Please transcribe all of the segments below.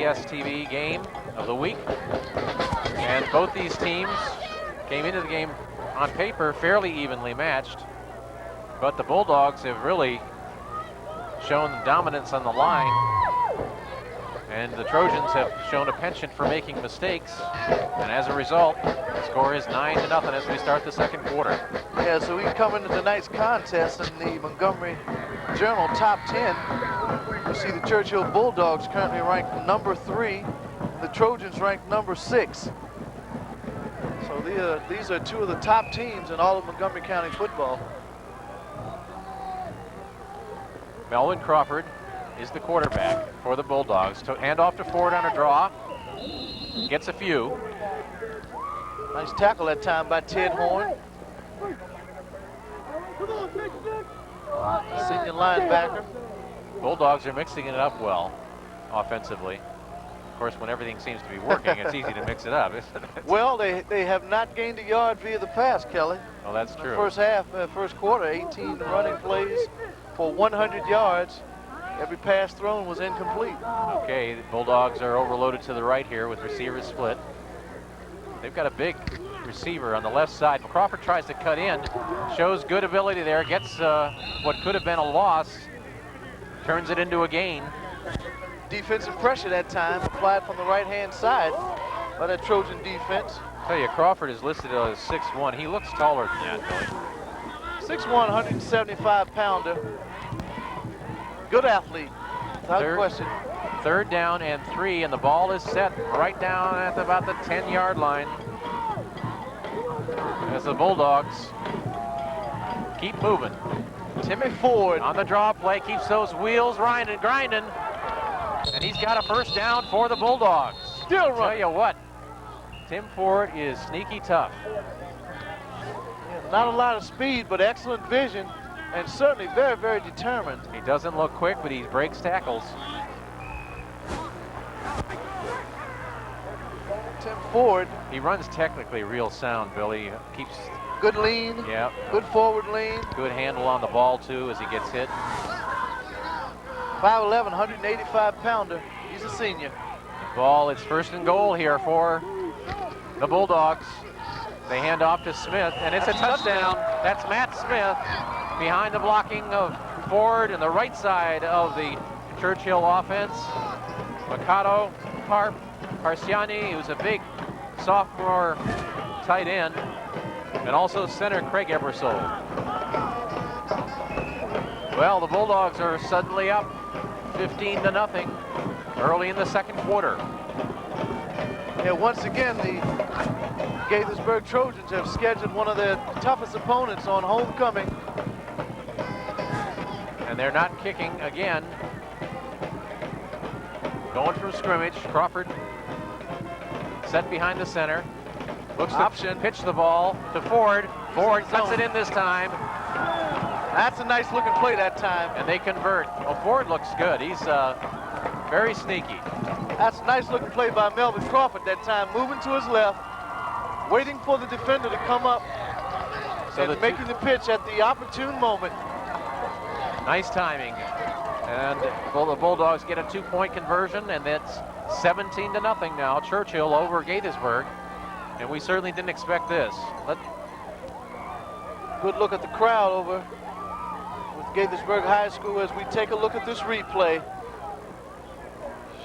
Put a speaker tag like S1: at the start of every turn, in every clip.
S1: CBS TV game of the week. And both these teams came into the game on paper fairly evenly matched, but the Bulldogs have really shown dominance on the line, and the Trojans have shown a penchant for making mistakes, and as a result, the score is 9-0 as we start the second quarter.
S2: Yeah, so we come into tonight's contest in the Montgomery Journal top 10. You see the Churchill Bulldogs currently ranked number 3, the Trojans ranked number 6. So these are two of the top teams in all of Montgomery County football.
S1: Melvin Crawford is the quarterback for the Bulldogs. Hand off to Ford on a draw. Gets a few.
S2: Nice tackle that time by Ted Horn. Senior linebacker.
S1: Bulldogs are mixing it up well offensively. Of course, when everything seems to be working, it's easy to mix it up, isn't it?
S2: Well, they have not gained a yard via the pass, Kelly.
S1: Well, that's true.
S2: First half, first quarter, 18 running plays for 100 yards. Every pass thrown was incomplete.
S1: Okay, the Bulldogs are overloaded to the right here with receivers split. They've got a big receiver on the left side. Crawford tries to cut in, shows good ability there, gets what could have been a loss, turns it into a gain.
S2: Defensive pressure that time applied from the right-hand side by that Trojan defense.
S1: I tell you, Crawford is listed as 6'1". He looks taller than that, Billy.
S2: 6'1", 175-pounder. Good athlete, without question.
S1: Third down and 3, and the ball is set right down at about the 10-yard line as the Bulldogs keep moving.
S2: Timmy Ford
S1: on the draw play, keeps those wheels grinding, and he's got a first down for the Bulldogs.
S2: Still running.
S1: Tell you what, Tim Ford is sneaky tough.
S2: Yeah, not a lot of speed, but excellent vision, and certainly very, very determined.
S1: He doesn't look quick, but he breaks tackles.
S2: Tim Ford.
S1: He runs technically real sound, Billy. Keeps
S2: good lean.
S1: Yeah.
S2: Good forward lean.
S1: Good handle on the ball too as he gets hit.
S2: 5'11", 185-pounder. He's a senior.
S1: The ball, it's first and goal here for the Bulldogs. They hand off to Smith, and it's a touchdown. That's Matt Smith behind the blocking of Ford and the right side of the Churchill offense. Mikado, Parciani, who's a big sophomore tight end, and also center Craig Ebersole. Well, the Bulldogs are suddenly up 15-0 early in the second quarter.
S2: Yeah, once again, the Gaithersburg Trojans have scheduled one of their toughest opponents on homecoming.
S1: And they're not kicking again. Going from scrimmage, Crawford set behind the center. Looks to pitch the ball to Ford. Ford cuts it in this time.
S2: That's a nice looking play that time.
S1: And they convert. Well, Ford looks good. He's very sneaky.
S2: That's a nice looking play by Melvin Crawford that time. Moving to his left, waiting for the defender to come up, and making the pitch at the opportune moment.
S1: Nice timing. And the Bulldogs get a 2-point conversion, and it's 17-0 now. Churchill over Gaithersburg. And we certainly didn't expect this.
S2: Good look at the crowd over with Gaithersburg High School as we take a look at this replay.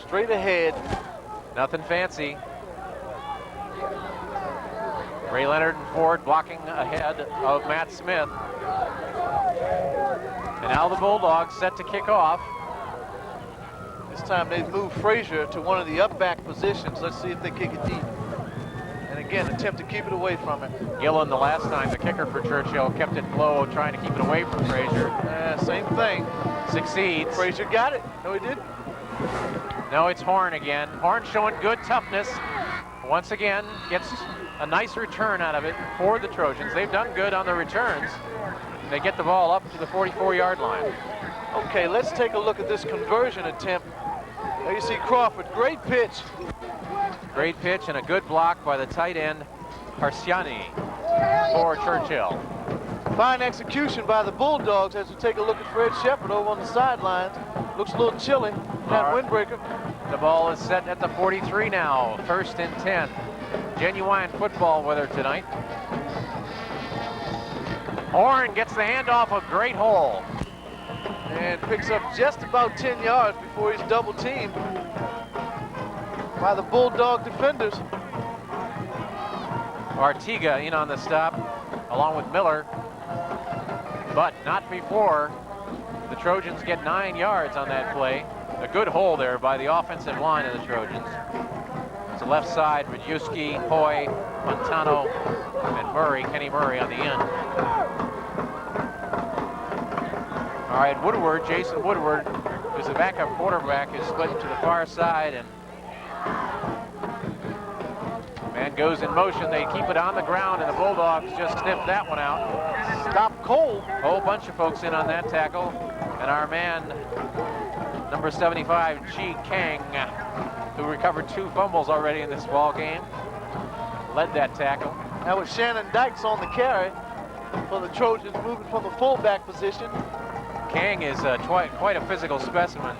S2: Straight ahead.
S1: Nothing fancy. Ray Leonard and Ford blocking ahead of Matt Smith. And now the Bulldogs set to kick off.
S2: This time they've moved Frazier to one of the up back positions. Let's see if they kick it deep. And again, attempt to keep it away from him.
S1: Gillen, the last time, the kicker for Churchill, kept it low, trying to keep it away from Frazier.
S2: Same thing.
S1: Succeeds.
S2: Frazier got it. No, he didn't.
S1: No, it's Horn again. Horn showing good toughness. Once again, gets a nice return out of it for the Trojans. They've done good on the returns. They get the ball up to the 44-yard line.
S2: Okay, let's take a look at this conversion attempt. There you see Crawford, great pitch.
S1: Great pitch and a good block by the tight end, Parciani, for Churchill.
S2: Fine execution by the Bulldogs as we take a look at Fred Shepard over on the sidelines. Looks a little chilly. that windbreaker.
S1: The ball is set at the 43 now, 1st and 10. Genuine football weather tonight. Horn gets the handoff, a great hole.
S2: And picks up just about 10 yards before he's double teamed by the Bulldog defenders.
S1: Artiga in on the stop, along with Miller, but not before the Trojans get 9 yards on that play. A good hole there by the offensive line of the Trojans. It's the left side, Radjuski, Hoy, Montano, and Murray, Kenny Murray on the end. All right, Woodward, Jason Woodward, who's the backup quarterback, is split to the far side, and man goes in motion. They keep it on the ground, and the Bulldogs just sniff that one out.
S2: Stop cold.
S1: Whole bunch of folks in on that tackle, and our man, number 75, Chi Kang, who recovered 2 fumbles already in this ball game, led that tackle.
S2: That was Shannon Dykes on the carry for the Trojans, moving from the fullback position.
S1: Kang is quite a physical specimen,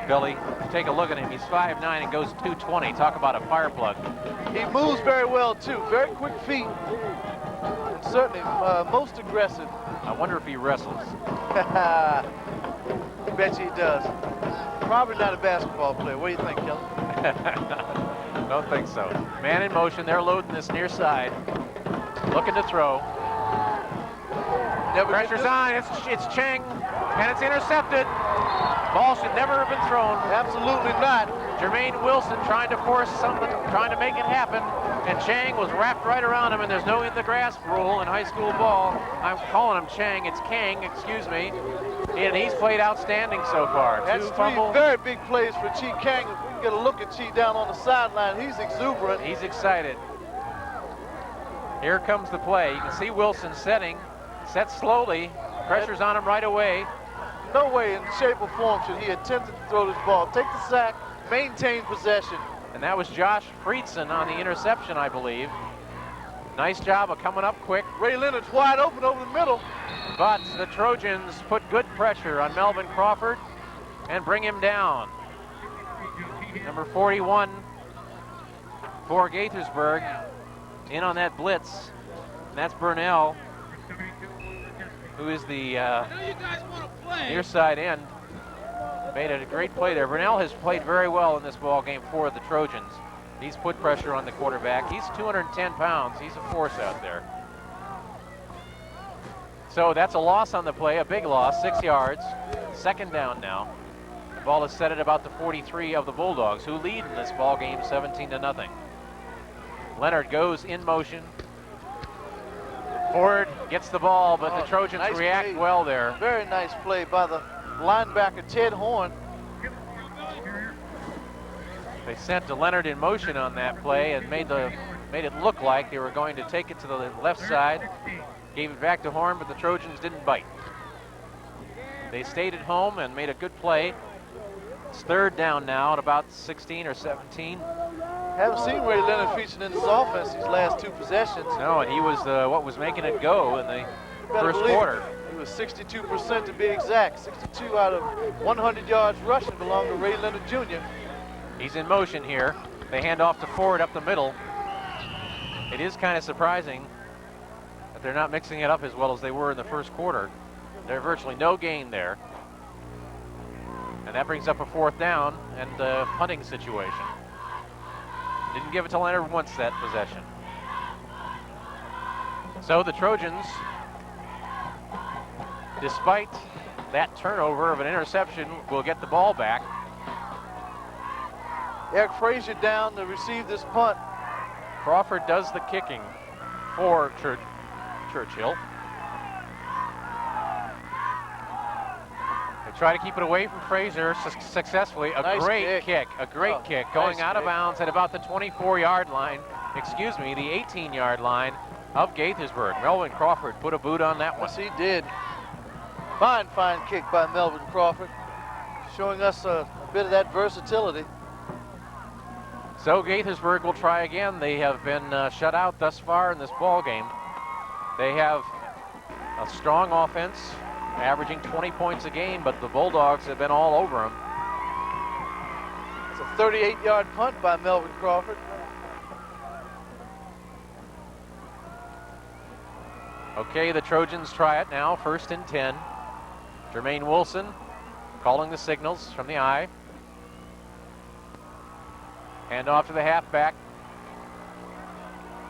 S1: Billy. Take a look at him. He's 5'9" and goes 220. Talk about a fire plug.
S2: He moves very well, too. Very quick feet. And certainly most aggressive.
S1: I wonder if he wrestles.
S2: I bet you he does. Probably not a basketball player. What do you think, Kelly?
S1: Don't think so. Man in motion. They're loading this near side. Looking to throw. Pressure's on. It's Chang, and it's intercepted. Ball should never have been thrown.
S2: Absolutely not.
S1: Jermaine Wilson trying to force something, trying to make it happen, and Chang was wrapped right around him, and there's no in the grasp rule in high school ball. I'm calling him Chang. It's Kang, excuse me. And he's played outstanding so far.
S2: That's 3 very big plays for Chi Kang. If we can get a look at Chi down on the sideline, he's exuberant.
S1: He's excited. Here comes the play. You can see Wilson setting. Set slowly. Pressure's on him right away.
S2: No way in shape or form should he attempt to throw this ball. Take the sack, maintain possession.
S1: And that was Josh Friedson on the interception, I believe. Nice job of coming up quick.
S2: Ray Leonard's wide open over the middle.
S1: But the Trojans put good pressure on Melvin Crawford and bring him down. Number 41 for Gaithersburg in on that blitz. And that's Burnell, who is the near side end. Made it a great play there. Burnell has played very well in this ball game for the Trojans. He's put pressure on the quarterback. He's 210 pounds. He's a force out there. So that's a loss on the play, a big loss, 6 yards. 2nd down now. The ball is set at about the 43 of the Bulldogs, who lead in this ball game 17-0. Leonard goes in motion. Ford gets the ball, but the Trojans react well there.
S2: Very nice play by the linebacker, Ted Horn.
S1: They sent Leonard in motion on that play and made it look like they were going to take it to the left side. Gave it back to Horn, but the Trojans didn't bite. They stayed at home and made a good play. It's 3rd down now at about 16 or 17.
S2: Haven't seen Ray Leonard featured in this offense these last 2 possessions.
S1: No, and he was what was making it go in the first quarter.
S2: He was 62% to be exact. 62 out of 100 yards rushing belong to Ray Leonard Jr.
S1: He's in motion here. They hand off to Ford up the middle. It is kind of surprising that they're not mixing it up as well as they were in the first quarter. There's virtually no gain there. And that brings up a 4th down and a punting situation. Didn't give it to Leonard once that possession. So the Trojans, despite that turnover of an interception, will get the ball back.
S2: Eric Frazier down to receive this punt.
S1: Crawford does the kicking for Churchill. They try to keep it away from Frazier successfully. A
S2: Nice
S1: great kick, a great kick, going
S2: nice
S1: out of
S2: kick.
S1: bounds at about the 24-yard line, excuse me, the 18-yard line of Gaithersburg. Melvin Crawford put a boot on that one.
S2: Yes, he did. Fine kick by Melvin Crawford, showing us a bit of that versatility.
S1: So Gaithersburg will try again. They have been shut out thus far in this ball game. They have a strong offense, averaging 20 points a game, but the Bulldogs have been all over them.
S2: It's a 38-yard punt by Melvin Crawford.
S1: Okay, the Trojans try it now, 1st and 10. Jermaine Wilson calling the signals from the eye. Hand off to the halfback.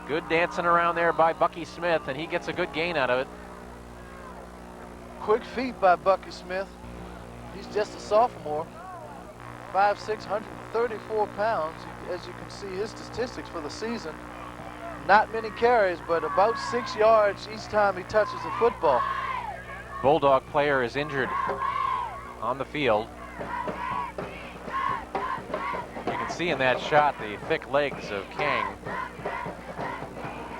S1: Good dancing around there by Bucky Smith, and he gets a good gain out of it.
S2: Quick feet by Bucky Smith. He's just a sophomore. 5'6", 134 pounds. As you can see his statistics for the season. Not many carries, but about 6 yards each time he touches the football.
S1: Bulldog player is injured on the field. You can see in that shot the thick legs of Kang.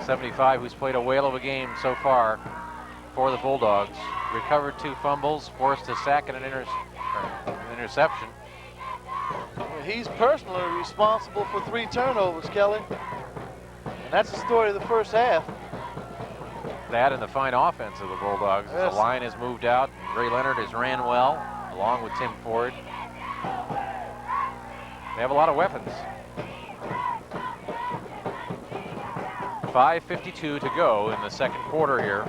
S1: 75, who's played a whale of a game so far for the Bulldogs. Recovered 2 fumbles, forced a sack and an interception.
S2: He's personally responsible for 3 turnovers, Kelly. And that's the story of the first half.
S1: That and the fine offense of the Bulldogs. Yes. The line has moved out. Ray Leonard has ran well, along with Tim Ford. They have a lot of weapons. 5:52 to go in the second quarter here.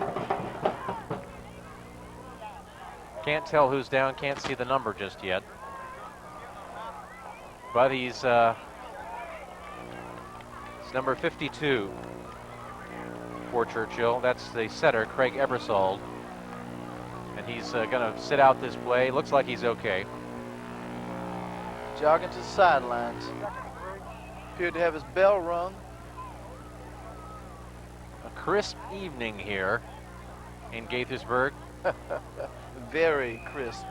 S1: Can't tell who's down, can't see the number just yet. But he's it's number 52 for Churchill. That's the setter, Craig Ebersold. And he's going to sit out this play. Looks like he's okay.
S2: Jogging to the sidelines. Appeared to have his bell rung.
S1: A crisp evening here in Gaithersburg.
S2: Very crisp.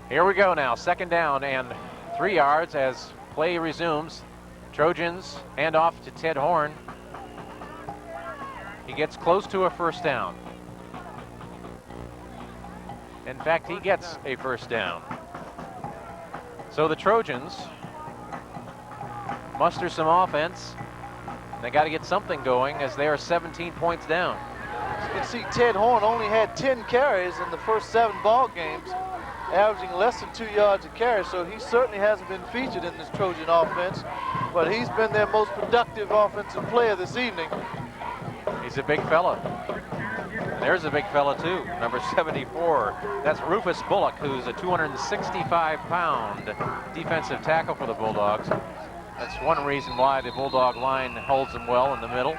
S1: Here we go now, 2nd down and 3 yards as play resumes. Trojans hand off to Ted Horn. He gets close to a 1st down. In fact, he gets a 1st down. So the Trojans muster some offense. They got to get something going as they are 17 points down.
S2: You can see Ted Horn only had 10 carries in the first 7 ball games, averaging less than 2 yards a carry, so he certainly hasn't been featured in this Trojan offense, but he's been their most productive offensive player this evening.
S1: He's a big fella. And there's a big fella too, number 74. That's Rufus Bullock, who's a 265-pound defensive tackle for the Bulldogs. That's one reason why the Bulldog line holds them well in the middle.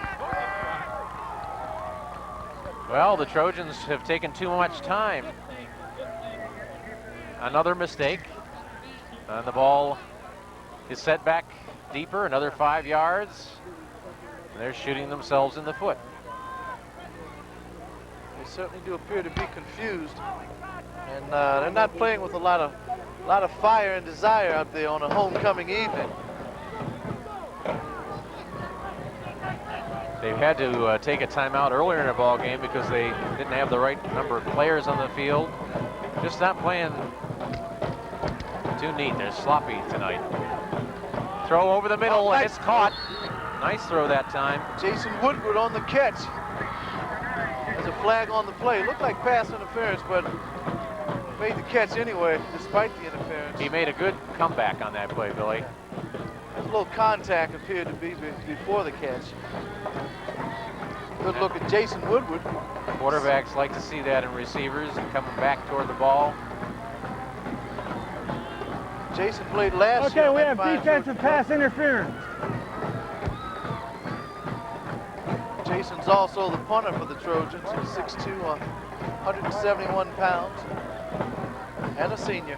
S1: Well, the Trojans have taken too much time. Another mistake. And the ball is set back deeper, another 5 yards. They're shooting themselves in the foot.
S2: They certainly do appear to be confused. And they're not playing with a lot of fire and desire out there on a homecoming evening.
S1: They've had to take a timeout earlier in the ball game because they didn't have the right number of players on the field. Just not playing too neat. They're sloppy tonight. Throw over the middle, and it's caught. Nice throw that time.
S2: Jason Woodward on the catch. There's a flag on the play. Looked like pass interference, but made the catch anyway, despite the interference.
S1: He made a good comeback on that play, Billy.
S2: There's a little contact appeared to be before the catch. Good look at Jason Woodward.
S1: Quarterbacks like to see that in receivers and coming back toward the ball.
S2: Jason played last year.
S3: Okay, we have defensive pass interference.
S2: Jason's also the punter for the Trojans. He's 6'2", 171 pounds, and a senior.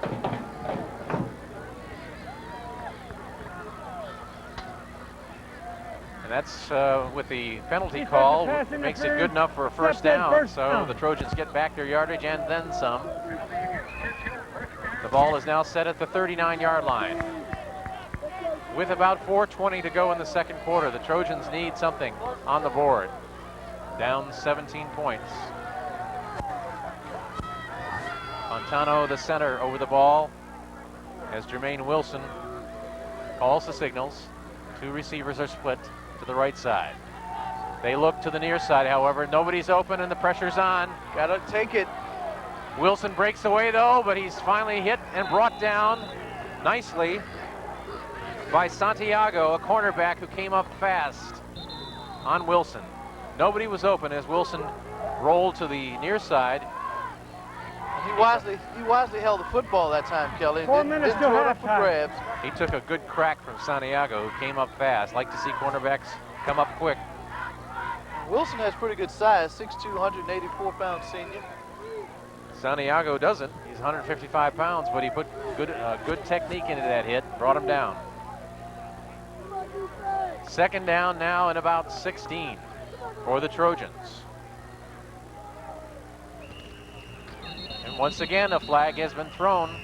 S1: And that's with the penalty call, makes it good enough for a 1st down. So the Trojans get back their yardage and then some. The ball is now set at the 39-yard line. With about 4:20 to go in the second quarter, the Trojans need something on the board. Down 17 points. Fontano, the center, over the ball as Jermaine Wilson calls the signals. 2 receivers are split to the right side. They look to the near side, however. Nobody's open and the pressure's on.
S2: Gotta take it.
S1: Wilson breaks away though, but he's finally hit and brought down nicely by Santiago, a cornerback who came up fast on Wilson. Nobody was open as Wilson rolled to the near side.
S2: He wisely held the football that time, Kelly.
S3: 4 minutes
S2: didn't
S3: till
S2: throw it up for
S3: halftime.
S2: grabs.
S1: He took a good crack from Santiago, who came up fast. Like to see cornerbacks come up quick.
S2: Wilson has pretty good size, 6'2", 184-pound senior.
S1: Santiago doesn't. He's 155 pounds, but he put good technique into that hit, brought him down. Second down now and about 16 for the Trojans. And once again, a flag has been thrown.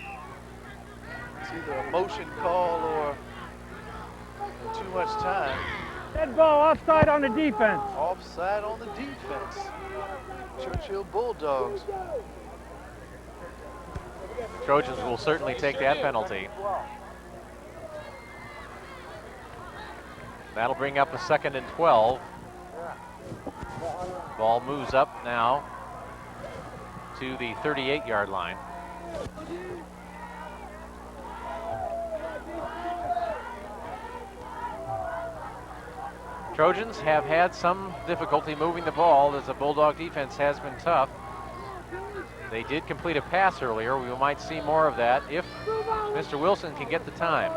S2: It's either a motion call or too much time.
S3: Dead ball offside on the defense.
S2: Offside on the defense. Churchill Bulldogs.
S1: Trojans will certainly take that penalty. That'll bring up a 2nd and 12. Ball moves up now to the 38-yard line. Trojans have had some difficulty moving the ball as the Bulldog defense has been tough. They did complete a pass earlier. We might see more of that if Mr. Wilson can get the time.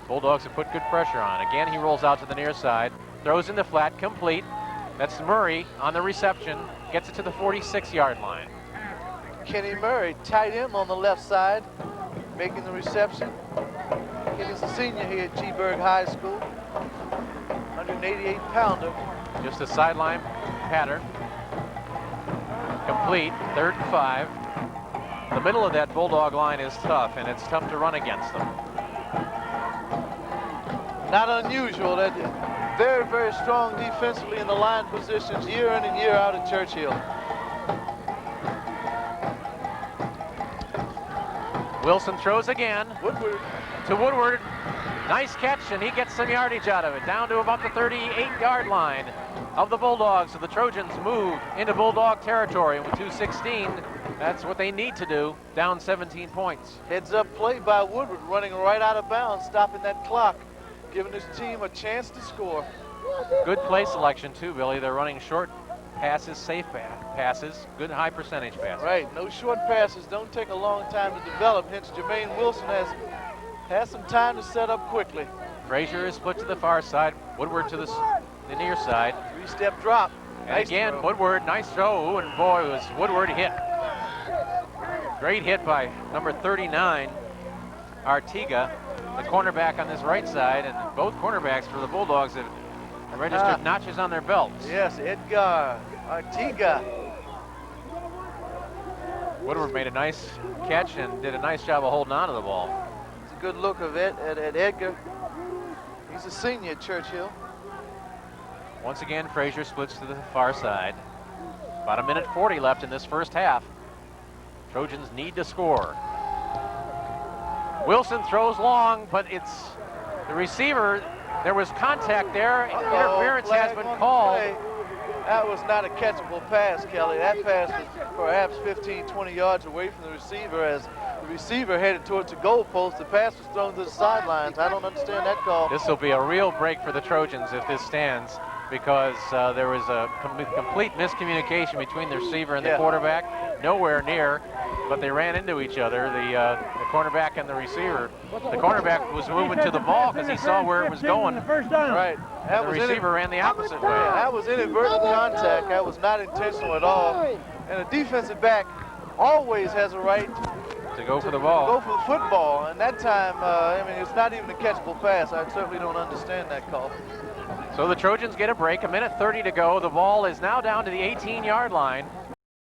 S1: Bulldogs have put good pressure on. Again, he rolls out to the near side, throws in the flat, complete. That's Murray on the reception, gets it to the 46-yard line.
S2: Kenny Murray, tight end on the left side, making the reception. Kenny's a senior here at Gaithersburg High School. 188-pounder.
S1: Just a sideline pattern. Complete, 3rd and 5. The middle of that Bulldog line is tough, and it's tough to run against them.
S2: Not unusual. That very, very strong defensively in the line positions year in and year out at Churchill.
S1: Wilson throws again.
S2: Woodward.
S1: To Woodward. Nice catch, and he gets some yardage out of it. Down to about the 38-yard line of the Bulldogs. So the Trojans move into Bulldog territory. And with 2:16, that's what they need to do. Down 17 points.
S2: Heads up play by Woodward, running right out of bounds, stopping that clock, giving his team a chance to score.
S1: Good play selection too, Billy. They're running short passes, safe passes, good high percentage passes.
S2: Right, no short passes don't take a long time to develop, hence Jermaine Wilson has some time to set up quickly.
S1: Frazier is split to the far side, Woodward to the near side.
S2: 3-step drop.
S1: And
S2: Nice
S1: again,
S2: throw.
S1: Woodward, nice throw, and boy, was Woodward hit. Great hit by number 39, Artiga, the cornerback on this right side, and both cornerbacks for the Bulldogs have registered notches on their belts.
S2: Yes, Edgar Artiga.
S1: Woodward made a nice catch and did a nice job of holding on to the ball.
S2: It's a good look of it at Edgar. He's a senior at Churchill.
S1: Once again, Frazier splits to the far side. About 1:40 left in this first half. Trojans need to score. Wilson throws long, but it's the receiver. There was contact there. Interference has been called.
S2: That was not a catchable pass, Kelly. That pass was perhaps 15, 20 yards away from the receiver as the receiver headed towards the goalpost. The pass was thrown to the sidelines. I don't understand that call.
S1: This will be a real break for the Trojans if this stands, because there was a complete miscommunication between the receiver and the quarterback. Nowhere near, but they ran into each other, the cornerback and the receiver. The cornerback was moving to the ball because he saw where it was going.
S2: Right.
S1: The receiver ran the opposite way.
S2: That was inadvertent contact. That was not intentional at all. And a defensive back always has a right
S1: to go for the ball.
S2: Go for the football. And that time, I mean, it's not even a catchable pass. I certainly don't understand that call.
S1: So the Trojans get a break, 1:30 to go. The ball is now down to the 18-yard line.